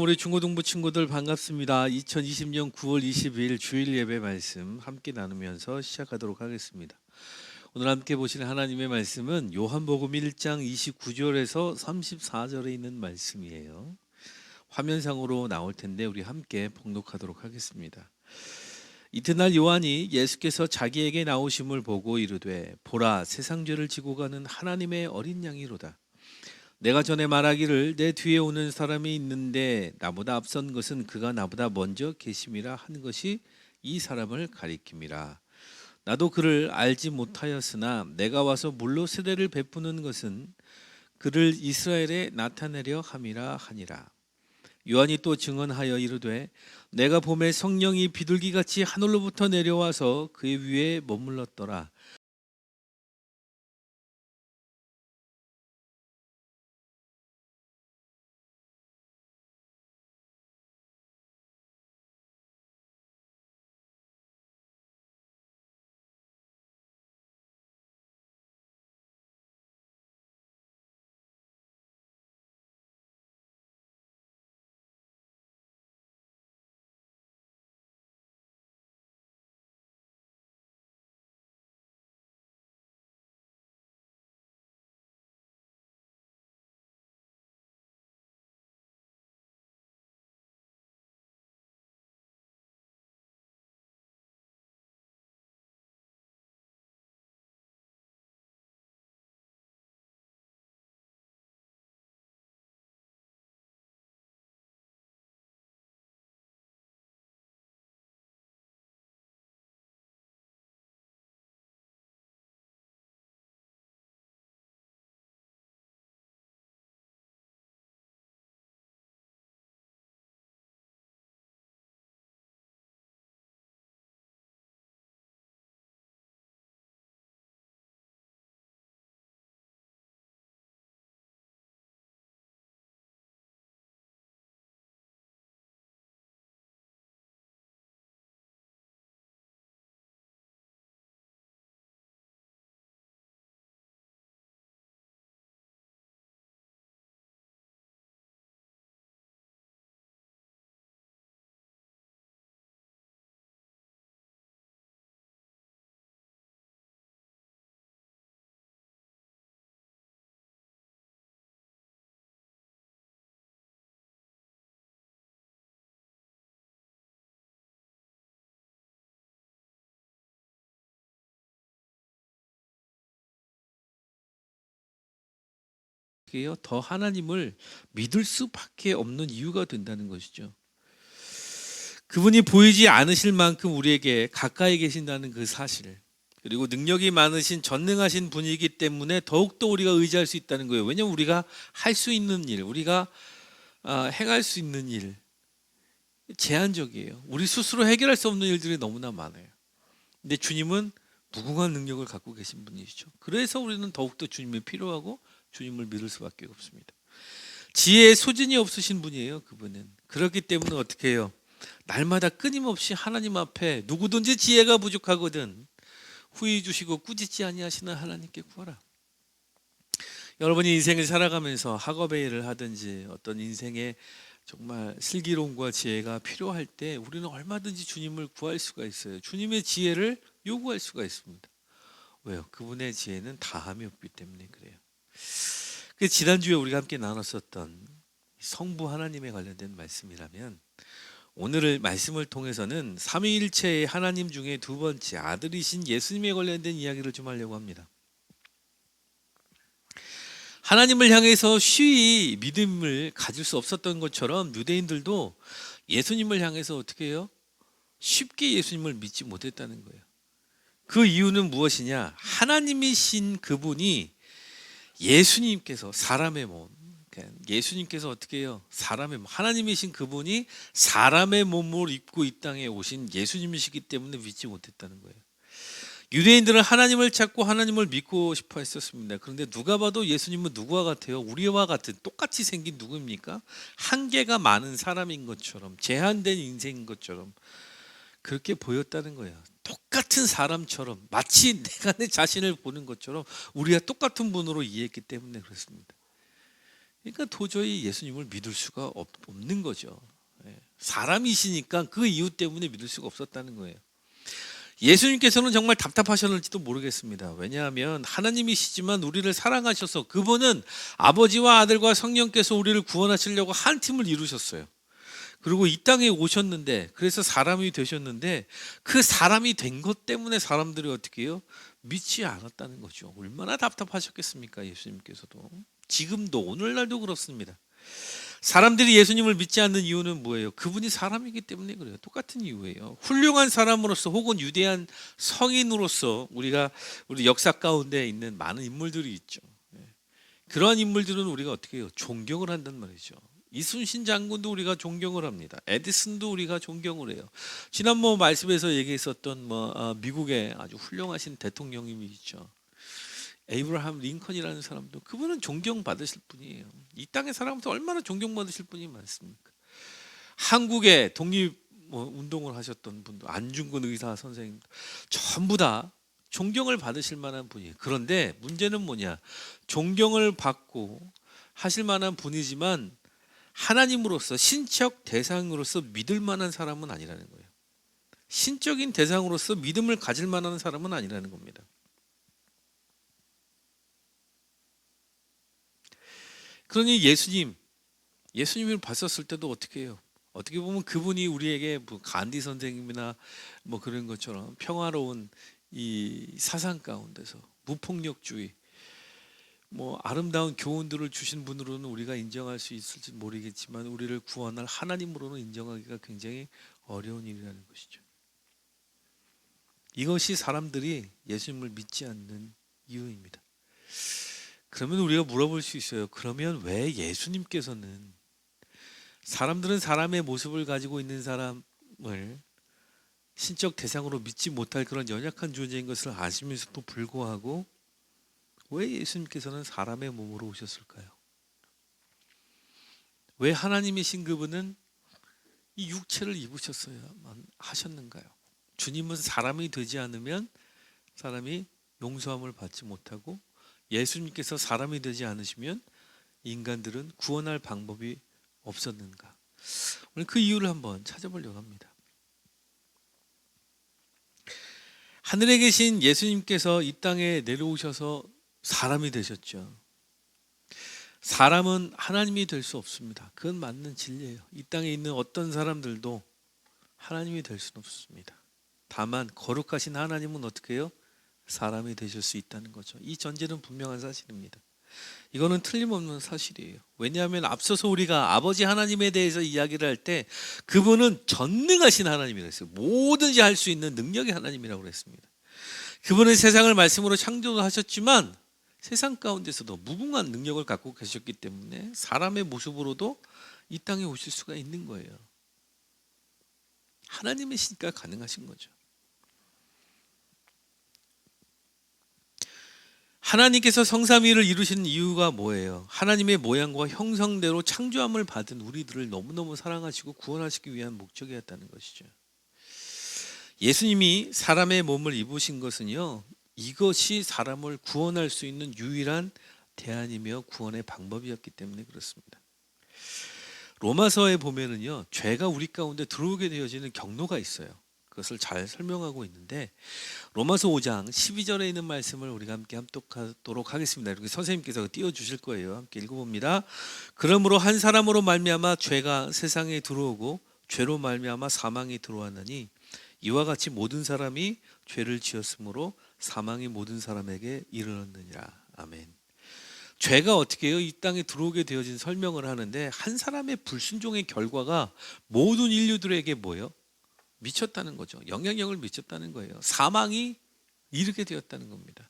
우리 중고등부 친구들 반갑습니다. 2020년 9월 20일 주일 예배 말씀 함께 나누면서 시작하도록 하겠습니다. 오늘 함께 보실 하나님의 말씀은 요한복음 1장 29절에서 34절에 있는 말씀이에요. 화면상으로 나올 텐데 우리 함께 봉독하도록 하겠습니다. 이튿날 요한이 예수께서 자기에게 나오심을 보고 이르되 보라 세상 죄를 지고 가는 하나님의 어린 양이로다. 내가 전에 말하기를 내 뒤에 오는 사람이 있는데 나보다 앞선 것은 그가 나보다 먼저 계심이라 한 것이 이 사람을 가리킴이라. 나도 그를 알지 못하였으나 내가 와서 물로 세례를 베푸는 것은 그를 이스라엘에 나타내려 함이라 하니라. 요한이 또 증언하여 이르되 내가 봄에 성령이 비둘기같이 하늘로부터 내려와서 그의 위에 머물렀더라. 더 하나님을 믿을 수밖에 없는 이유가 된다는 것이죠. 그분이 보이지 않으실 만큼 우리에게 가까이 계신다는 그 사실, 그리고 능력이 많으신 전능하신 분이기 때문에 더욱더 우리가 의지할 수 있다는 거예요. 왜냐하면 우리가 할 수 있는 일, 우리가 행할 수 있는 일 제한적이에요. 우리 스스로 해결할 수 없는 일들이 너무나 많아요. 근데 주님은 무궁한 능력을 갖고 계신 분이시죠. 그래서 우리는 더욱더 주님이 필요하고 주님을 믿을 수밖에 없습니다. 지혜의 소진이 없으신 분이에요. 그분은. 그렇기 때문에 어떻게 해요? 날마다 끊임없이 하나님 앞에 누구든지 지혜가 부족하거든 후히 주시고 꾸짖지 아니하시는 하나님께 구하라. 여러분이 인생을 살아가면서 학업의 일을 하든지 어떤 인생의 정말 슬기로움과 지혜가 필요할 때 우리는 얼마든지 주님을 구할 수가 있어요. 주님의 지혜를 요구할 수가 있습니다. 왜요? 그분의 지혜는 다함이 없기 때문에 그래요. 지난주에 우리가 함께 나눴었던 성부 하나님에 관련된 말씀이라면 오늘 말씀을 통해서는 삼위일체의 하나님 중에 두 번째 아들이신 예수님에 관련된 이야기를 좀 하려고 합니다. 하나님을 향해서 쉬이 믿음을 가질 수 없었던 것처럼 유대인들도 예수님을 향해서 어떻게 해요? 쉽게 예수님을 믿지 못했다는 거예요. 그 이유는 무엇이냐? 하나님이신 그분이 예수님께서 사람의 몸, 예수님께서 어떻게 해요? 사람의 몸, 하나님이신 그분이 사람의 몸을 입고 이 땅에 오신 예수님이시기 때문에 믿지 못했다는 거예요. 유대인들은 하나님을 찾고 하나님을 믿고 싶어 했었습니다. 그런데 누가 봐도 예수님은 누구와 같아요? 우리와 같은 똑같이 생긴 누구입니까? 한계가 많은 사람인 것처럼, 제한된 인생인 것처럼 그렇게 보였다는 거예요. 똑같은 사람처럼, 마치 내가 내 자신을 보는 것처럼 우리가 똑같은 분으로 이해했기 때문에 그렇습니다. 그러니까 도저히 예수님을 믿을 수가 없는 거죠. 예. 사람이시니까 그 이유 때문에 믿을 수가 없었다는 거예요. 예수님께서는 정말 답답하셨는지도 모르겠습니다. 왜냐하면 하나님이시지만 우리를 사랑하셔서 그분은 아버지와 아들과 성령께서 우리를 구원하시려고 한 팀을 이루셨어요. 그리고 이 땅에 오셨는데, 그래서 사람이 되셨는데, 그 사람이 된 것 때문에 사람들이 어떻게 해요? 믿지 않았다는 거죠. 얼마나 답답하셨겠습니까? 예수님께서도. 지금도 오늘날도 그렇습니다. 사람들이 예수님을 믿지 않는 이유는 뭐예요? 그분이 사람이기 때문에 그래요. 똑같은 이유예요. 훌륭한 사람으로서 혹은 위대한 성인으로서 우리 역사 가운데 있는 많은 인물들이 있죠. 그러한 인물들은 우리가 어떻게 해요? 존경을 한단 말이죠. 이순신 장군도 우리가 존경을 합니다. 에디슨도 우리가 존경을 해요. 지난 말씀에서 얘기했었던 미국의 아주 훌륭하신 대통령님이 있죠. 에이브라함 링컨이라는 사람도, 그분은 존경받으실 분이에요. 이 땅의 사람부터 얼마나 존경받으실 분이 많습니까? 한국의 독립 운동을 하셨던 분도, 안중근 의사 선생님, 전부 다 존경을 받으실 만한 분이에요. 그런데 문제는 뭐냐? 존경을 받고 하실 만한 분이지만 하나님으로서 신적 대상으로서 믿을 만한 사람은 아니라는 거예요. 신적인 대상으로서 믿음을 가질 만한 사람은 아니라는 겁니다. 그러니 예수님을 봤었을 때도 어떻게 해요? 어떻게 보면 그분이 우리에게 간디 선생님이나 그런 것처럼 평화로운 이 사상 가운데서 무폭력주의, 아름다운 교훈들을 주신 분으로는 우리가 인정할 수 있을지 모르겠지만, 우리를 구원할 하나님으로는 인정하기가 굉장히 어려운 일이라는 것이죠. 이것이 사람들이 예수님을 믿지 않는 이유입니다. 그러면 우리가 물어볼 수 있어요. 그러면 왜 예수님께서는, 사람들은 사람의 모습을 가지고 있는 사람을 신적 대상으로 믿지 못할 그런 연약한 존재인 것을 아시면서도 불구하고 왜 예수님께서는 사람의 몸으로 오셨을까요? 왜 하나님이신 그분은 이 육체를 입으셨어야만 하셨는가요? 주님은 사람이 되지 않으면 사람이 용서함을 받지 못하고, 예수님께서 사람이 되지 않으시면 인간들은 구원할 방법이 없었는가? 오늘 그 이유를 한번 찾아보려고 합니다. 하늘에 계신 예수님께서 이 땅에 내려오셔서 사람이 되셨죠. 사람은 하나님이 될 수 없습니다. 그건 맞는 진리예요. 이 땅에 있는 어떤 사람들도 하나님이 될 수는 없습니다. 다만 거룩하신 하나님은 어떻게 해요? 사람이 되실 수 있다는 거죠. 이 전제는 분명한 사실입니다. 이거는 틀림없는 사실이에요. 왜냐하면 앞서서 우리가 아버지 하나님에 대해서 이야기를 할 때 그분은 전능하신 하나님이라고 했어요. 뭐든지 할 수 있는 능력의 하나님이라고 그랬습니다. 그분은 세상을 말씀으로 창조하셨지만 세상 가운데서도 무궁한 능력을 갖고 계셨기 때문에 사람의 모습으로도 이 땅에 오실 수가 있는 거예요. 하나님이시니까 가능하신 거죠. 하나님께서 성삼위를 이루신 이유가 뭐예요? 하나님의 모양과 형상대로 창조함을 받은 우리들을 너무너무 사랑하시고 구원하시기 위한 목적이었다는 것이죠. 예수님이 사람의 몸을 입으신 것은요, 이것이 사람을 구원할 수 있는 유일한 대안이며 구원의 방법이었기 때문에 그렇습니다. 로마서에 보면은요, 죄가 우리 가운데 들어오게 되어지는 경로가 있어요. 그것을 잘 설명하고 있는데, 로마서 5장 12절에 있는 말씀을 우리가 함께 합독하도록 하겠습니다. 이렇게 선생님께서 띄워주실 거예요. 함께 읽어봅니다. 그러므로 한 사람으로 말미암아 죄가 세상에 들어오고 죄로 말미암아 사망이 들어왔느니, 이와 같이 모든 사람이 죄를 지었으므로 사망이 모든 사람에게 이르렀느니라. 아멘. 죄가 어떻게 해요? 이 땅에 들어오게 되어진 설명을 하는데, 한 사람의 불순종의 결과가 모든 인류들에게 뭐예요? 미쳤다는 거죠. 영향력을 미쳤다는 거예요. 사망이 이르게 되었다는 겁니다.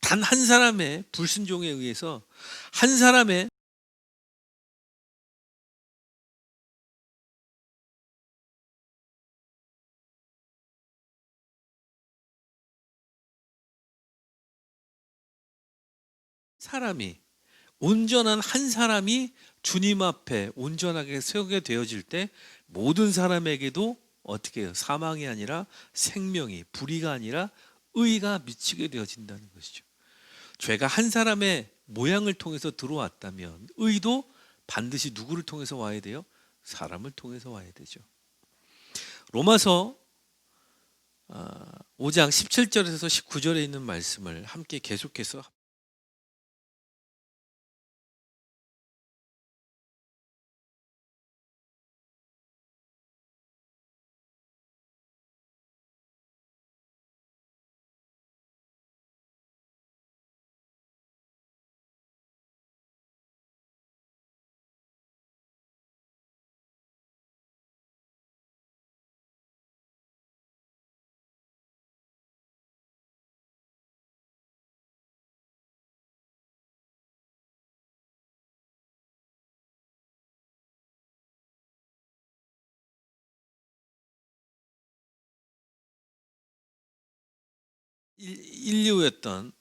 단 한 사람의 불순종에 의해서 한 사람의 사람이, 온전한 한 사람이 주님 앞에 온전하게 서게 되어질 때 모든 사람에게도 어떻게 해요? 사망이 아니라 생명이, 불의가 아니라 의가 미치게 되어진다는 것이죠. 죄가 한 사람의 모양을 통해서 들어왔다면 의도 반드시 누구를 통해서 와야 돼요? 사람을 통해서 와야 되죠. 로마서 5장 17절에서 19절에 있는 말씀을 함께 계속해서 인류였던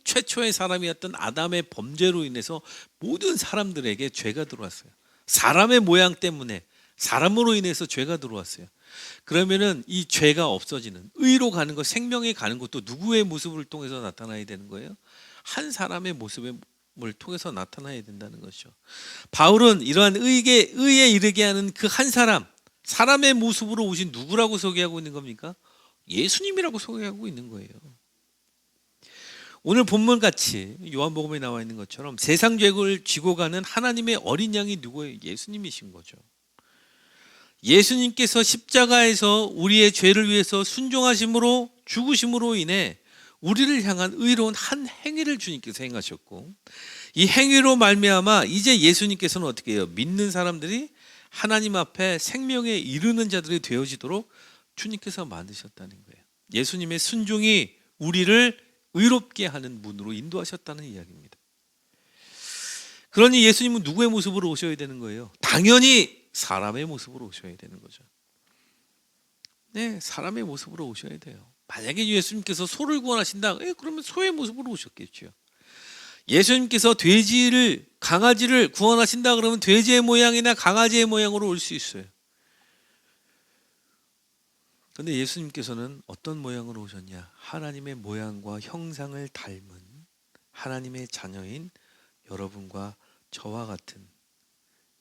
최초의 사람이었던 아담의 범죄로 인해서 모든 사람들에게 죄가 들어왔어요. 사람의 모양 때문에 사람으로 인해서 죄가 들어왔어요. 그러면은 이 죄가 없어지는 의로 가는 것, 생명에 가는 것도 누구의 모습을 통해서 나타나야 되는 거예요? 한 사람의 모습을 통해서 나타나야 된다는 것이죠. 바울은 이러한 의에 이르게 하는 그 한 사람, 사람의 모습으로 오신 누구라고 소개하고 있는 겁니까? 예수님이라고 소개하고 있는 거예요. 오늘 본문같이 요한복음에 나와 있는 것처럼 세상 죄를 지고 가는 하나님의 어린 양이 누구예요? 예수님이신 거죠. 예수님께서 십자가에서 우리의 죄를 위해서 순종하심으로 죽으심으로 인해 우리를 향한 의로운 한 행위를 주님께서 행하셨고, 이 행위로 말미암아 이제 예수님께서는 어떻게 해요? 믿는 사람들이 하나님 앞에 생명에 이르는 자들이 되어지도록 주님께서 만드셨다는 거예요. 예수님의 순종이 우리를 의롭게 하는 문으로 인도하셨다는 이야기입니다. 그러니 예수님은 누구의 모습으로 오셔야 되는 거예요? 당연히 사람의 모습으로 오셔야 되는 거죠. 네, 사람의 모습으로 오셔야 돼요. 만약에 예수님께서 소를 구원하신다, 그러면 소의 모습으로 오셨겠죠. 예수님께서 강아지를 구원하신다 그러면 돼지의 모양이나 강아지의 모양으로 올 수 있어요. 그런데 예수님께서는 어떤 모양으로 오셨냐? 하나님의 모양과 형상을 닮은 하나님의 자녀인 여러분과 저와 같은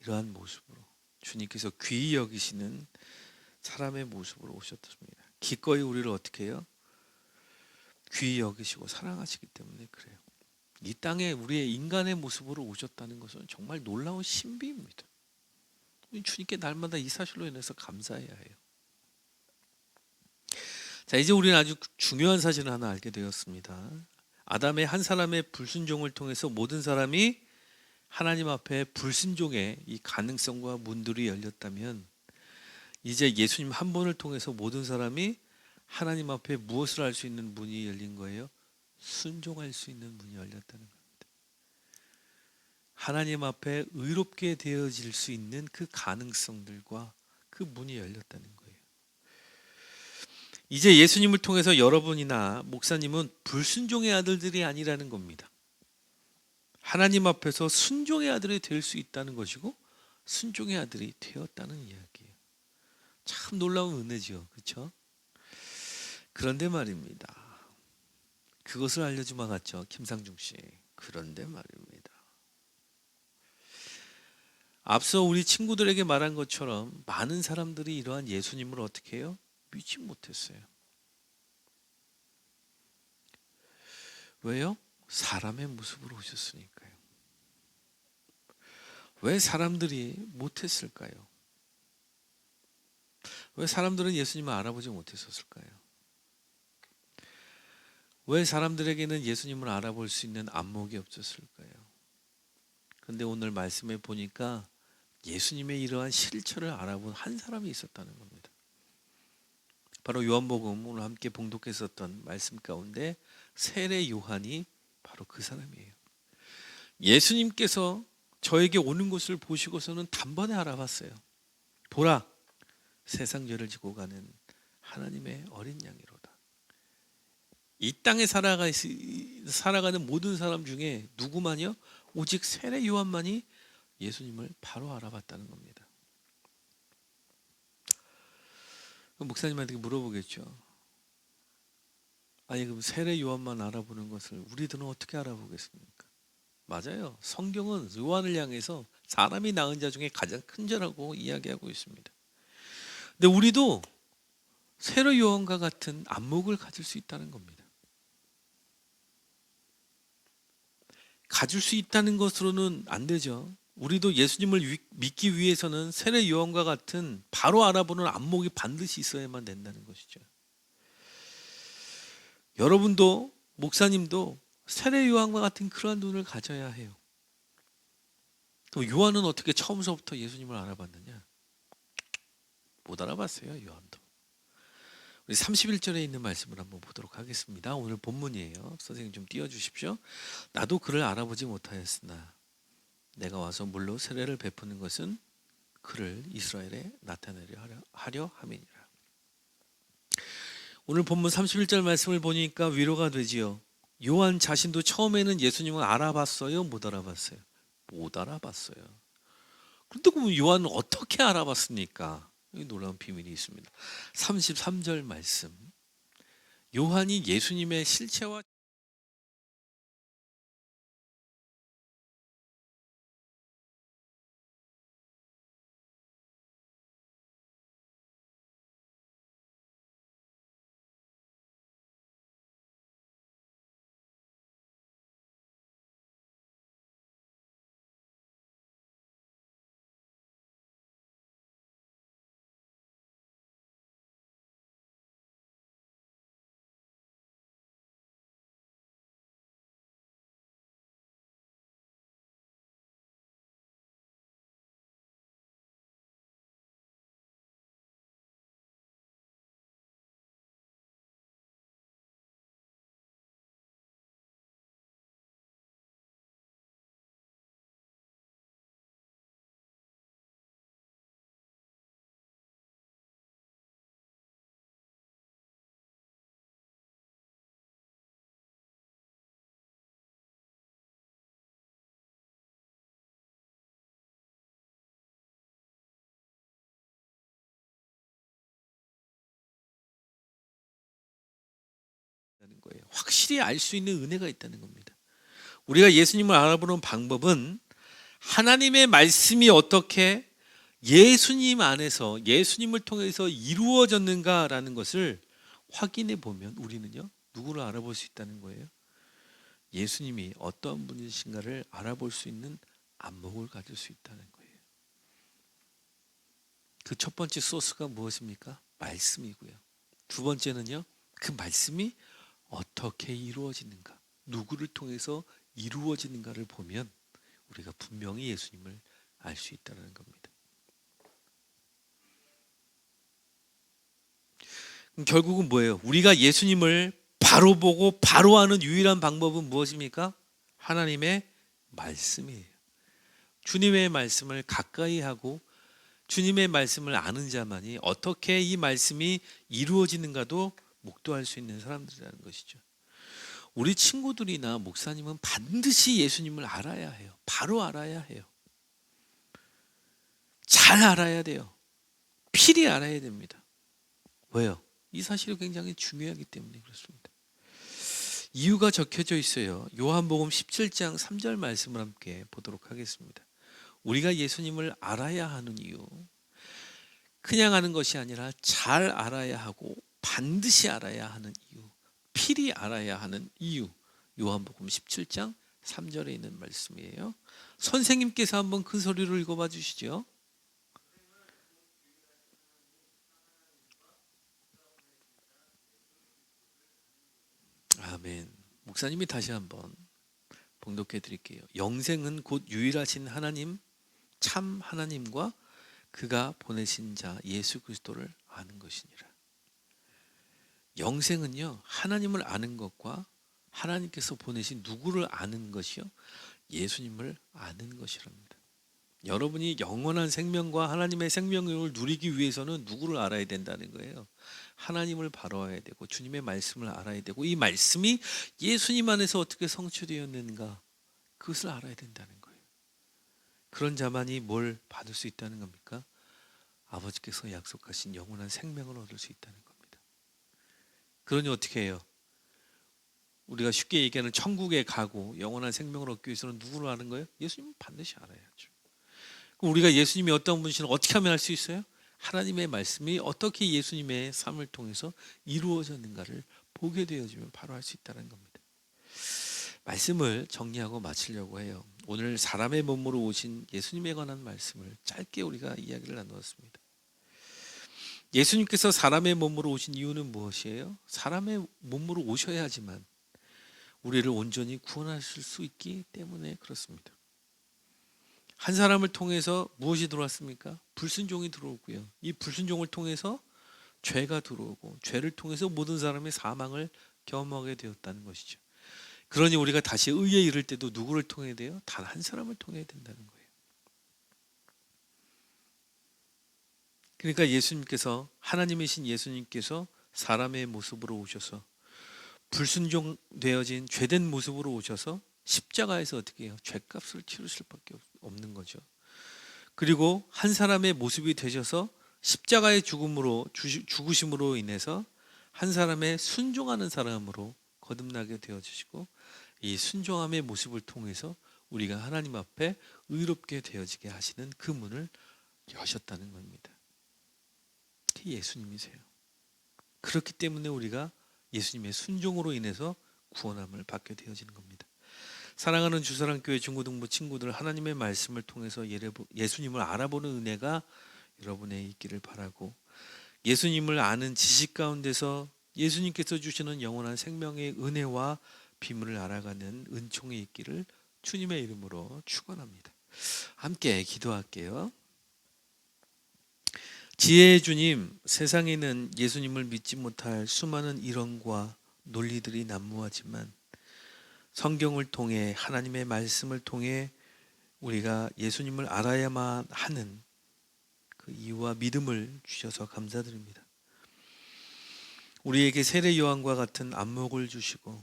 이러한 모습으로 주님께서 귀히 여기시는 사람의 모습으로 오셨습니다. 기꺼이 우리를 어떻게 해요? 귀히 여기시고 사랑하시기 때문에 그래요. 이 땅에 우리의 인간의 모습으로 오셨다는 것은 정말 놀라운 신비입니다. 주님께 날마다 이 사실로 인해서 감사해야 해요. 자, 이제 우리는 아주 중요한 사실을 하나 알게 되었습니다. 아담의 한 사람의 불순종을 통해서 모든 사람이 하나님 앞에 불순종의 이 가능성과 문들이 열렸다면, 이제 예수님 한 분을 통해서 모든 사람이 하나님 앞에 무엇을 할 수 있는 문이 열린 거예요? 순종할 수 있는 문이 열렸다는 겁니다. 하나님 앞에 의롭게 되어질 수 있는 그 가능성들과 그 문이 열렸다는 거예요. 이제 예수님을 통해서 여러분이나 목사님은 불순종의 아들들이 아니라는 겁니다. 하나님 앞에서 순종의 아들이 될 수 있다는 것이고 순종의 아들이 되었다는 이야기예요. 참 놀라운 은혜죠. 그렇죠? 그런데 말입니다. 그것을 알려주마 같죠, 김상중 씨. 그런데 말입니다. 앞서 우리 친구들에게 말한 것처럼 많은 사람들이 이러한 예수님을 어떻게 해요? 믿지 못했어요. 왜요? 사람의 모습으로 오셨으니까요. 왜 사람들이 못했을까요? 왜 사람들은 예수님을 알아보지 못했었을까요? 왜 사람들에게는 예수님을 알아볼 수 있는 안목이 없었을까요? 그런데 오늘 말씀에 보니까 예수님의 이러한 실체를 알아본 한 사람이 있었다는 겁니다. 바로 요한복음 오늘 함께 봉독했었던 말씀 가운데 세례 요한이 바로 그 사람이에요. 예수님께서 저에게 오는 것을 보시고서는 단번에 알아봤어요. 보라, 세상 죄를 지고 가는 하나님의 어린 양이로다. 이 땅에 살아가는 모든 사람 중에 누구만요? 오직 세례 요한만이 예수님을 바로 알아봤다는 겁니다. 목사님한테 물어보겠죠. 아니, 그럼 세례 요한만 알아보는 것을 우리들은 어떻게 알아보겠습니까? 맞아요. 성경은 요한을 향해서 사람이 낳은 자 중에 가장 큰 자라고 이야기하고 있습니다. 근데 우리도 세로 요한과 같은 안목을 가질 수 있다는 겁니다. 가질 수 있다는 것으로는 안 되죠. 우리도 예수님을 믿기 위해서는 세례 요한과 같은 바로 알아보는 안목이 반드시 있어야만 된다는 것이죠. 여러분도 목사님도 세례 요한과 같은 그러한 눈을 가져야 해요. 그럼 요한은 어떻게 처음서부터 예수님을 알아봤느냐? 못 알아봤어요, 요한도. 우리 31절에 있는 말씀을 한번 보도록 하겠습니다. 오늘 본문이에요. 선생님 좀 띄워주십시오. 나도 그를 알아보지 못하였으나 내가 와서 물로 세례를 베푸는 것은 그를 이스라엘에 나타내려 하려 함이니라. 오늘 본문 31절 말씀을 보니까 위로가 되지요. 요한 자신도 처음에는 예수님을 알아봤어요? 못 알아봤어요? 못 알아봤어요. 그런데 그럼 요한은 어떻게 알아봤습니까? 여기 놀라운 비밀이 있습니다. 33절 말씀. 요한이 예수님의 실체와 거예요. 확실히 알 수 있는 은혜가 있다는 겁니다. 우리가 예수님을 알아보는 방법은 하나님의 말씀이 어떻게 예수님 안에서 예수님을 통해서 이루어졌는가라는 것을 확인해 보면 우리는요 누구를 알아볼 수 있다는 거예요. 예수님이 어떤 분이신가를 알아볼 수 있는 안목을 가질 수 있다는 거예요. 그 첫 번째 소스가 무엇입니까? 말씀이고요. 두 번째는요 그 말씀이 어떻게 이루어지는가, 누구를 통해서 이루어지는가를 보면 우리가 분명히 예수님을 알 수 있다는 겁니다. 그럼 결국은 뭐예요? 우리가 예수님을 바로 보고 바로 아는 유일한 방법은 무엇입니까? 하나님의 말씀이에요. 주님의 말씀을 가까이 하고 주님의 말씀을 아는 자만이 어떻게 이 말씀이 이루어지는가도 목도할 수 있는 사람들이라는 것이죠. 우리 친구들이나 목사님은 반드시 예수님을 알아야 해요. 바로 알아야 해요. 잘 알아야 돼요. 필히 알아야 됩니다. 왜요? 이 사실이 굉장히 중요하기 때문에 그렇습니다. 이유가 적혀져 있어요. 요한복음 17장 3절 말씀을 함께 보도록 하겠습니다. 우리가 예수님을 알아야 하는 이유, 그냥 아는 것이 아니라 잘 알아야 하고 반드시 알아야 하는 이유, 필히 알아야 하는 이유. 요한복음 17장 3절에 있는 말씀이에요. 선생님께서 한번 큰 소리로 읽어봐 주시죠. 아멘. 목사님이 다시 한번 봉독해 드릴게요. 영생은 곧 유일하신 하나님, 참 하나님과 그가 보내신 자 예수 그리스도를 아는 것이니라. 영생은요 하나님을 아는 것과 하나님께서 보내신 누구를 아는 것이요 예수님을 아는 것이랍니다. 여러분이 영원한 생명과 하나님의 생명을 누리기 위해서는 누구를 알아야 된다는 거예요. 하나님을 바로 알아야 되고 주님의 말씀을 알아야 되고 이 말씀이 예수님 안에서 어떻게 성취되었는가 그것을 알아야 된다는 거예요. 그런 자만이 뭘 받을 수 있다는 겁니까? 아버지께서 약속하신 영원한 생명을 얻을 수 있다는 겁니다. 그러니 어떻게 해요? 우리가 쉽게 얘기하는 천국에 가고 영원한 생명을 얻기 위해서는 누구를 아는 거예요? 예수님은 반드시 알아야죠. 그럼 우리가 예수님이 어떤 분이신지 어떻게 하면 알 수 있어요? 하나님의 말씀이 어떻게 예수님의 삶을 통해서 이루어졌는가를 보게 되어지면 바로 알 수 있다는 겁니다. 말씀을 정리하고 마치려고 해요. 오늘 사람의 몸으로 오신 예수님에 관한 말씀을 짧게 우리가 이야기를 나누었습니다. 예수님께서 사람의 몸으로 오신 이유는 무엇이에요? 사람의 몸으로 오셔야지만 우리를 온전히 구원하실 수 있기 때문에 그렇습니다. 한 사람을 통해서 무엇이 들어왔습니까? 불순종이 들어오고요. 이 불순종을 통해서 죄가 들어오고 죄를 통해서 모든 사람의 사망을 경험하게 되었다는 것이죠. 그러니 우리가 다시 의에 이를 때도 누구를 통해야 돼요? 단 한 사람을 통해야 된다는 거예요. 그러니까 예수님께서, 하나님이신 예수님께서 사람의 모습으로 오셔서 불순종되어진 죄된 모습으로 오셔서 십자가에서 어떻게 해요? 죄값을 치르실 밖에 없는 거죠. 그리고 한 사람의 모습이 되셔서 십자가의 죽으심으로 인해서 한 사람의 순종하는 사람으로 거듭나게 되어주시고, 이 순종함의 모습을 통해서 우리가 하나님 앞에 의롭게 되어지게 하시는 그 문을 여셨다는 겁니다. 그게 예수님이세요. 그렇기 때문에 우리가 예수님의 순종으로 인해서 구원함을 받게 되어지는 겁니다. 사랑하는 주사랑교회 중고등부 친구들, 하나님의 말씀을 통해서 예수님을 알아보는 은혜가 여러분의 있기를 바라고, 예수님을 아는 지식 가운데서 예수님께서 주시는 영원한 생명의 은혜와 비밀을 알아가는 은총이 있기를 주님의 이름으로 축원합니다. 함께 기도할게요. 지혜의 주님, 세상에는 예수님을 믿지 못할 수많은 이론과 논리들이 난무하지만 성경을 통해, 하나님의 말씀을 통해 우리가 예수님을 알아야만 하는 그 이유와 믿음을 주셔서 감사드립니다. 우리에게 세례 요한과 같은 안목을 주시고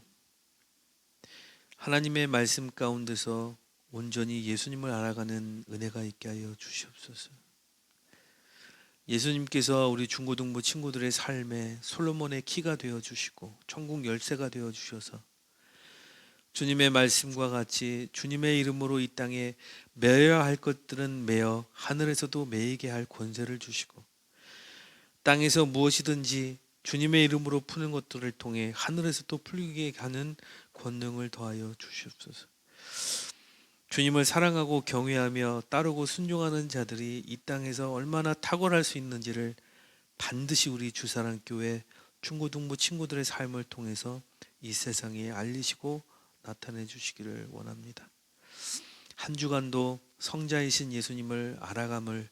하나님의 말씀 가운데서 온전히 예수님을 알아가는 은혜가 있게 하여 주시옵소서. 예수님께서 우리 중고등부 친구들의 삶에 솔로몬의 키가 되어 주시고 천국 열쇠가 되어 주셔서 주님의 말씀과 같이 주님의 이름으로 이 땅에 매어야 할 것들은 매어 하늘에서도 매이게 할 권세를 주시고, 땅에서 무엇이든지 주님의 이름으로 푸는 것들을 통해 하늘에서도 풀리게 하는 권능을 더하여 주시옵소서. 주님을 사랑하고 경외하며 따르고 순종하는 자들이 이 땅에서 얼마나 탁월할 수 있는지를 반드시 우리 주사랑교회 중고등부 친구들의 삶을 통해서 이 세상에 알리시고 나타내 주시기를 원합니다. 한 주간도 성자이신 예수님을 알아감을,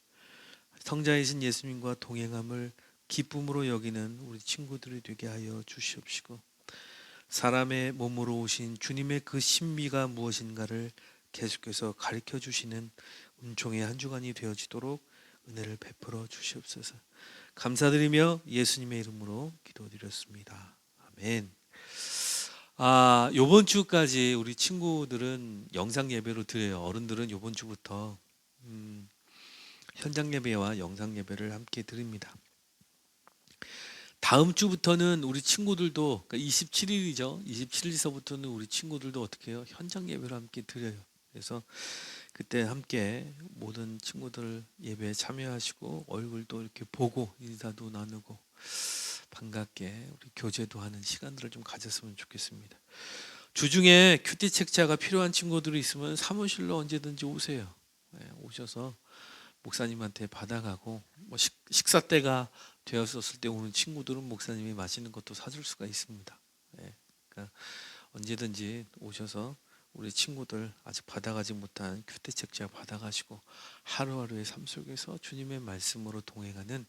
성자이신 예수님과 동행함을 기쁨으로 여기는 우리 친구들이 되게 하여 주시옵시고, 사람의 몸으로 오신 주님의 그 신비가 무엇인가를 계속해서 가르쳐 주시는 은총의 한 주간이 되어지도록 은혜를 베풀어 주시옵소서. 감사드리며 예수님의 이름으로 기도드렸습니다. 아멘. 요번 주까지 우리 친구들은 영상 예배로 드려요. 어른들은 요번 주부터 현장 예배와 영상 예배를 함께 드립니다. 다음 주부터는 우리 친구들도, 그러니까 27일이죠. 27일서부터는 우리 친구들도 어떻게 해요? 현장 예배를 함께 드려요. 그래서 그때 함께 모든 친구들 예배에 참여하시고 얼굴도 이렇게 보고 인사도 나누고 반갑게 우리 교제도 하는 시간들을 좀 가졌으면 좋겠습니다. 주중에 큐티 책자가 필요한 친구들이 있으면 사무실로 언제든지 오세요. 오셔서 목사님한테 받아가고, 뭐 식사 때가 되었었을 때 오는 친구들은 목사님이 맛있는 것도 사줄 수가 있습니다. 그러니까 언제든지 오셔서 우리 친구들 아직 받아가지 못한 큐티 책자 받아가시고 하루하루의 삶 속에서 주님의 말씀으로 동행하는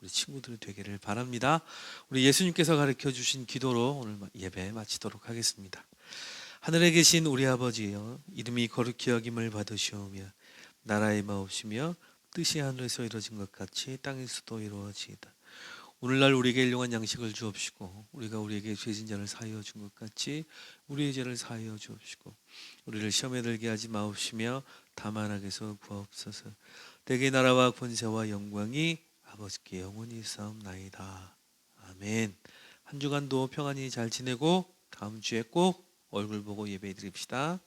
우리 친구들이 되기를 바랍니다. 우리 예수님께서 가르쳐 주신 기도로 오늘 예배 마치도록 하겠습니다. 하늘에 계신 우리 아버지여, 이름이 거룩히 여김을 받으시오며 나라의 마옵시며 뜻이 하늘에서 이루어진 것 같이 땅에서도 이루어지이다. 오늘날 우리에게 일용한 양식을 주옵시고 우리가 우리에게 죄진 자를 사하여 준 것 같이 우리의 죄를 사하여 주옵시고 우리를 시험에 들게 하지 마옵시며 다만 악에서 구하옵소서. 대개 나라와 권세와 영광이 아버지께 영원히 있사옵나이다. 아멘. 한 주간도 평안히 잘 지내고 다음 주에 꼭 얼굴 보고 예배 드립시다.